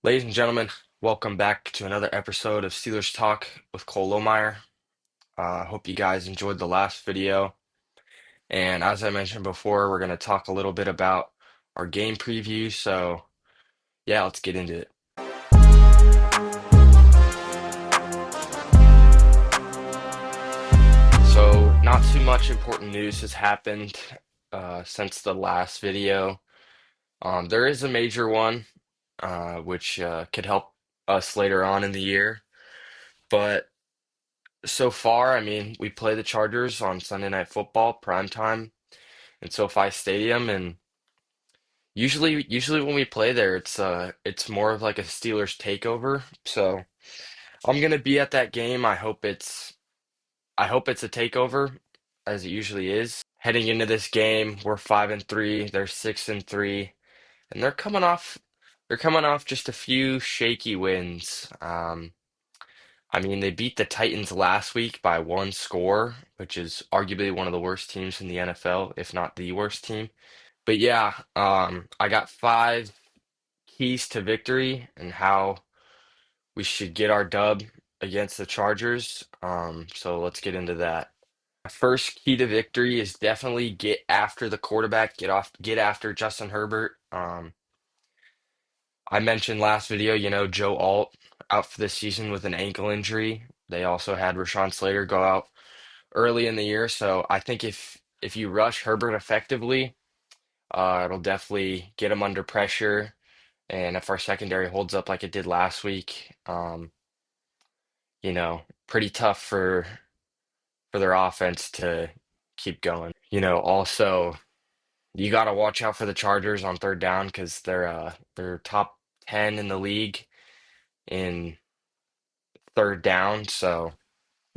Ladies and gentlemen, welcome back to another episode of Steelers Talk with Cole Lohmeyer. I hope you guys enjoyed the last video. And as I mentioned before, we're going to talk a little bit about our game preview. So, yeah, let's get into it. So, not too much important news has happened since the last video. There is a major one, which could help us later on in the year. But so far, I mean, we play the Chargers on Sunday Night Football, primetime in SoFi Stadium, and usually when we play there, it's more of like a Steelers takeover. So I'm gonna be at that game. I hope it's a takeover, as it usually is. Heading into this game, we're 5-3, they're 6-3, and they're coming off just a few shaky wins. I mean, they beat the Titans last week by one score, which is arguably one of the worst teams in the NFL, if not the worst team. But yeah, I got five keys to victory and how we should get our dub against the Chargers. So let's get into that. My first key to victory is definitely get after the quarterback, get after Justin Herbert. I mentioned last video, Joe Alt out for the season with an ankle injury. They also had Rashawn Slater go out early in the year. So I think if you rush Herbert effectively, it'll definitely get him under pressure. And if our secondary holds up like it did last week, pretty tough for their offense to keep going. Also you got to watch out for the Chargers on third down because they're top 10 in the league in third down. So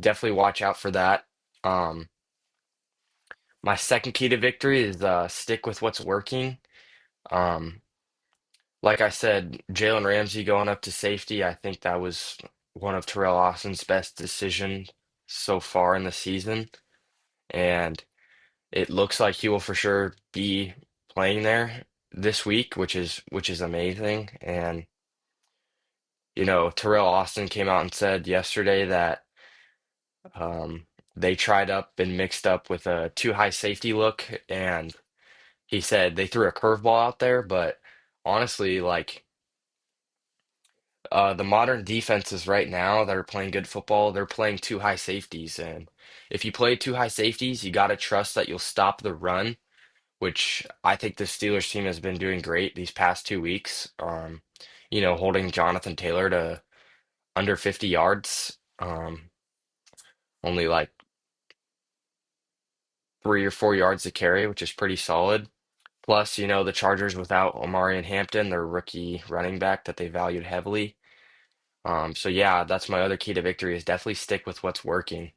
definitely watch out for that. Um, my second key to victory is stick with what's working. Um, like I said, Jalen Ramsey going up to safety, I think that was one of Terrell Austin's best decisions so far in the season. And it looks like he will for sure be playing there this week, which is amazing. And Terrell Austin came out and said yesterday that they tried up and mixed up with a too high safety look, and he said they threw a curveball out there, but honestly, like the modern defenses right now that are playing good football, they're playing too high safeties. And if you play too high safeties, you got to trust that you'll stop the run, which I think the Steelers team has been doing great these past 2 weeks. Holding Jonathan Taylor to under 50 yards, only like 3 or 4 yards to carry, which is pretty solid. Plus, the Chargers without Omari and Hampton, their rookie running back that they valued heavily. So yeah, that's my other key to victory is definitely stick with what's working.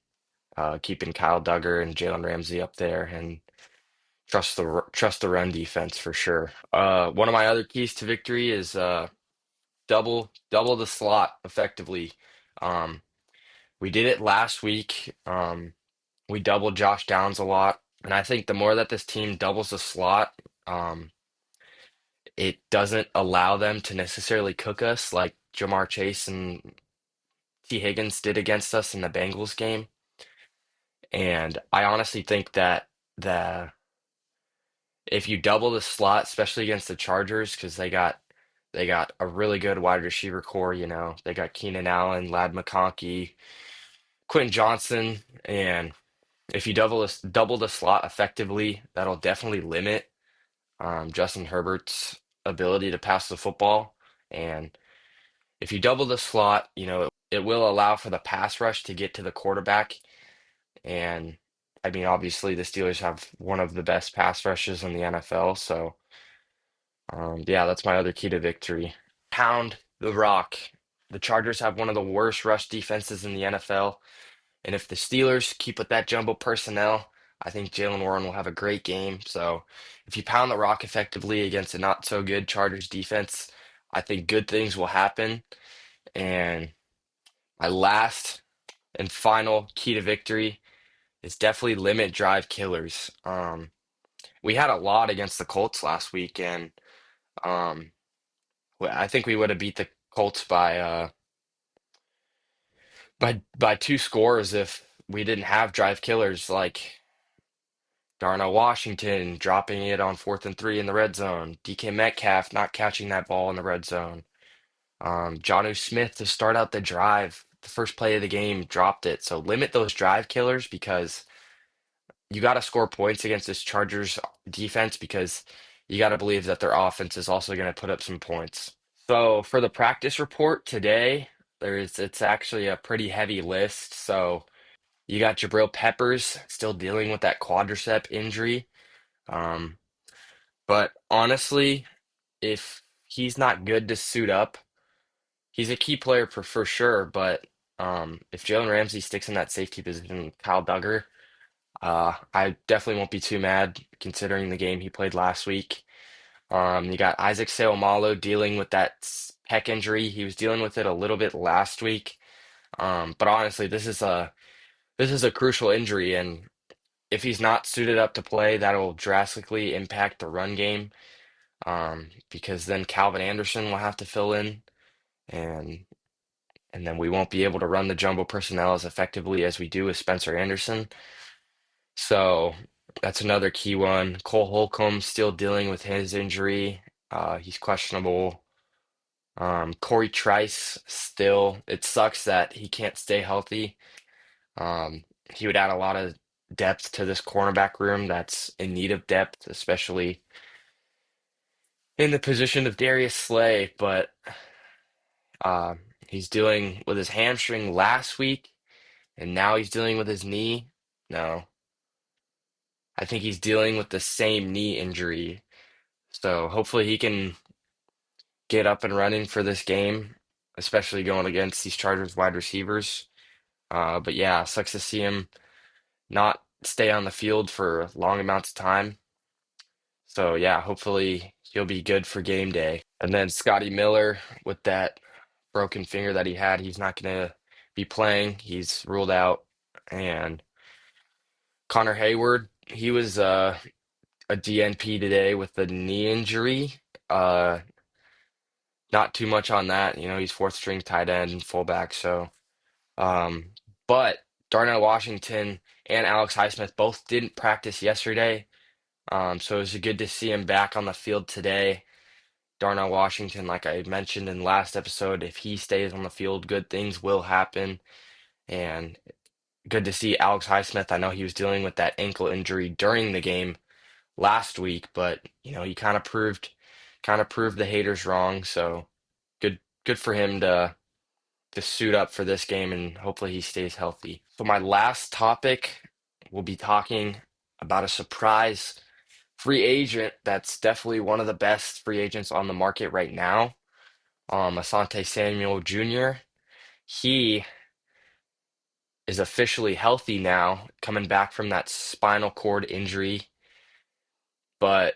Keeping Kyle Duggar and Jalen Ramsey up there and trust the run defense for sure. One of my other keys to victory is double the slot effectively. Um, we did it last week. We doubled Josh Downs a lot, and I think the more that this team doubles the slot, it doesn't allow them to necessarily cook us like Jamar Chase and T. Higgins did against us in the Bengals game. And I honestly think that the if you double the slot, especially against the Chargers, because they got a really good wide receiver core, they got Keenan Allen, Lad McConkey, Quentin Johnson, and if you double the slot effectively, that'll definitely limit Justin Herbert's ability to pass the football. And if you double the slot, it will allow for the pass rush to get to the quarterback. And I mean, obviously, the Steelers have one of the best pass rushes in the NFL. So, yeah, that's my other key to victory. Pound the rock. The Chargers have one of the worst rush defenses in the NFL. And if the Steelers keep with that jumbo personnel, I think Jalen Warren will have a great game. So if you pound the rock effectively against a not so good Chargers defense, I think good things will happen. And my last and final key to victory is definitely limit drive killers. We had a lot against the Colts last week, and um, I think we would have beat Colts by two scores if we didn't have drive killers like Darnell Washington dropping it on 4th and 3 in the red zone, DK Metcalf not catching that ball in the red zone. Jonnu Smith to start out the drive, the first play of the game, dropped it. So limit those drive killers because you got to score points against this Chargers defense because you got to believe that their offense is also going to put up some points. So for the practice report today, it's actually a pretty heavy list. So you got Jabril Peppers still dealing with that quadricep injury. Um, but honestly, if he's not good to suit up, he's a key player for sure. But if Jalen Ramsey sticks in that safety position, Kyle Duggar, I definitely won't be too mad considering the game he played last week. You got Isaac Seumalo dealing with that pec injury. He was dealing with it a little bit last week. But honestly, this is a crucial injury, and if he's not suited up to play, that'll drastically impact the run game. Because then Calvin Anderson will have to fill in, and and then we won't be able to run the jumbo personnel as effectively as we do with Spencer Anderson. So that's another key one. Cole Holcomb still dealing with his injury. He's questionable. Corey Trice still. It sucks that he can't stay healthy. He would add a lot of depth to this cornerback room that's in need of depth, especially in the position of Darius Slay. But uh, he's dealing with his hamstring last week, and now he's dealing with his knee. No, I think he's dealing with the same knee injury. So hopefully he can get up and running for this game, especially going against these Chargers wide receivers. But yeah, sucks to see him not stay on the field for long amounts of time. So yeah, hopefully he'll be good for game day. And then Scotty Miller with that broken finger that he had, he's not gonna be playing. He's ruled out. And Connor Hayward, he was a DNP today with the knee injury. Not too much on that. He's fourth string tight end and fullback. So, um, but Darnell Washington and Alex Highsmith both didn't practice yesterday. So it was good to see him back on the field today. Darnell Washington, like I mentioned in the last episode, if he stays on the field, good things will happen. And good to see Alex Highsmith. I know he was dealing with that ankle injury during the game last week, but he kind of proved the haters wrong. So good for him to suit up for this game, and hopefully he stays healthy. So my last topic, we'll be talking about a surprise free agent that's definitely one of the best free agents on the market right now. Asante Samuel Jr. He is officially healthy now, coming back from that spinal cord injury, but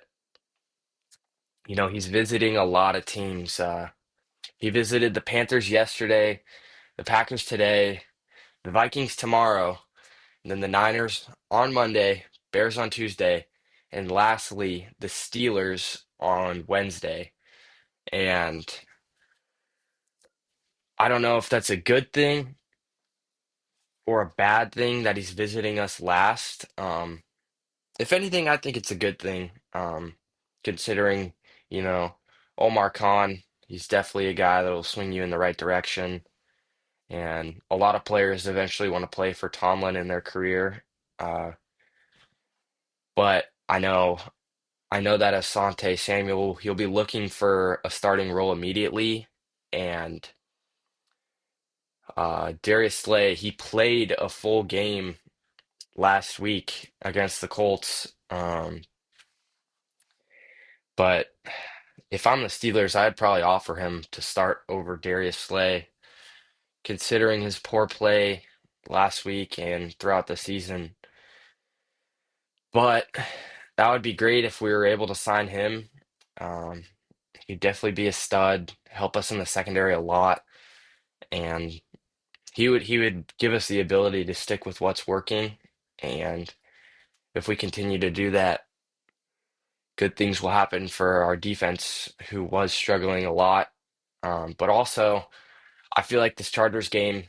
he's visiting a lot of teams. He visited the Panthers yesterday, the Packers today, the Vikings tomorrow, and then the Niners on Monday, Bears on Tuesday, and lastly, the Steelers on Wednesday. And I don't know if that's a good thing or a bad thing that he's visiting us last. If anything, I think it's a good thing, considering, you know, Omar Khan, he's definitely a guy that will swing you in the right direction. And a lot of players eventually want to play for Tomlin in their career. Uh, but I know that Asante Samuel, he'll be looking for a starting role immediately. And Darius Slay, he played a full game last week against the Colts. But if I'm the Steelers, I'd probably offer him to start over Darius Slay, considering his poor play last week and throughout the season. But that would be great if we were able to sign him. Um, he'd definitely be a stud, help us in the secondary a lot, and he would give us the ability to stick with what's working. And if we continue to do that, good things will happen for our defense, who was struggling a lot. But also, I feel like this Chargers game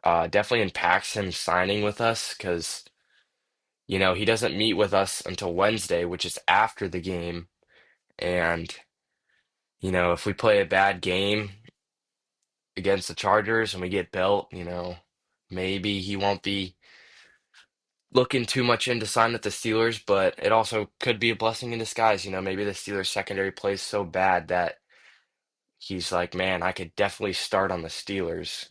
definitely impacts him signing with us because, he doesn't meet with us until Wednesday, which is after the game. And, if we play a bad game against the Chargers and we get built, maybe he won't be looking too much into signing with the Steelers, but it also could be a blessing in disguise. Maybe the Steelers secondary plays so bad that he's like, man, I could definitely start on the Steelers.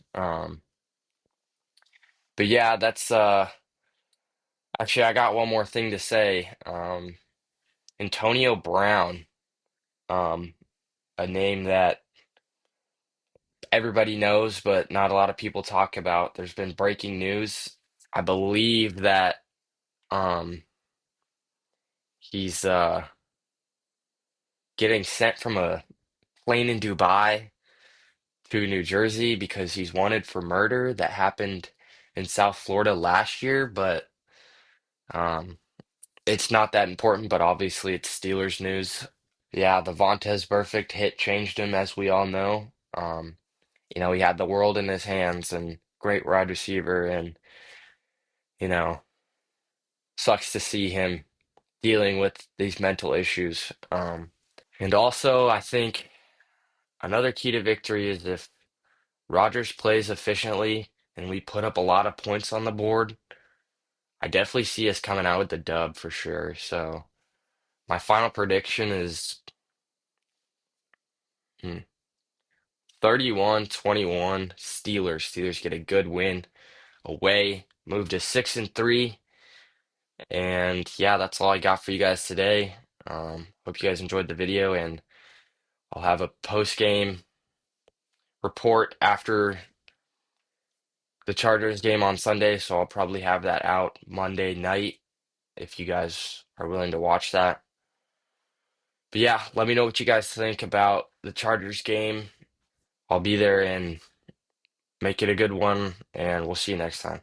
But yeah, that's actually I got one more thing to say. Antonio Brown, um, a name that everybody knows, but not a lot of people talk about. There's been breaking news. I believe that um, he's getting sent from a plane in Dubai to New Jersey because he's wanted for murder that happened in South Florida last year, but um, it's not that important, but obviously it's Steelers news. Yeah, the Vontez Perfect hit changed him, as we all know. He had the world in his hands and great wide receiver, and you know, sucks to see him dealing with these mental issues. And also, I think another key to victory is if Rodgers plays efficiently and we put up a lot of points on the board, I definitely see us coming out with the dub for sure. So my final prediction is 31-21 Steelers. Steelers get a good win away, move to 6-3. And yeah, that's all I got for you guys today. Hope you guys enjoyed the video, and I'll have a post-game report after the Chargers game on Sunday, so I'll probably have that out Monday night if you guys are willing to watch that. But yeah, let me know what you guys think about the Chargers game. I'll be there and make it a good one, and we'll see you next time.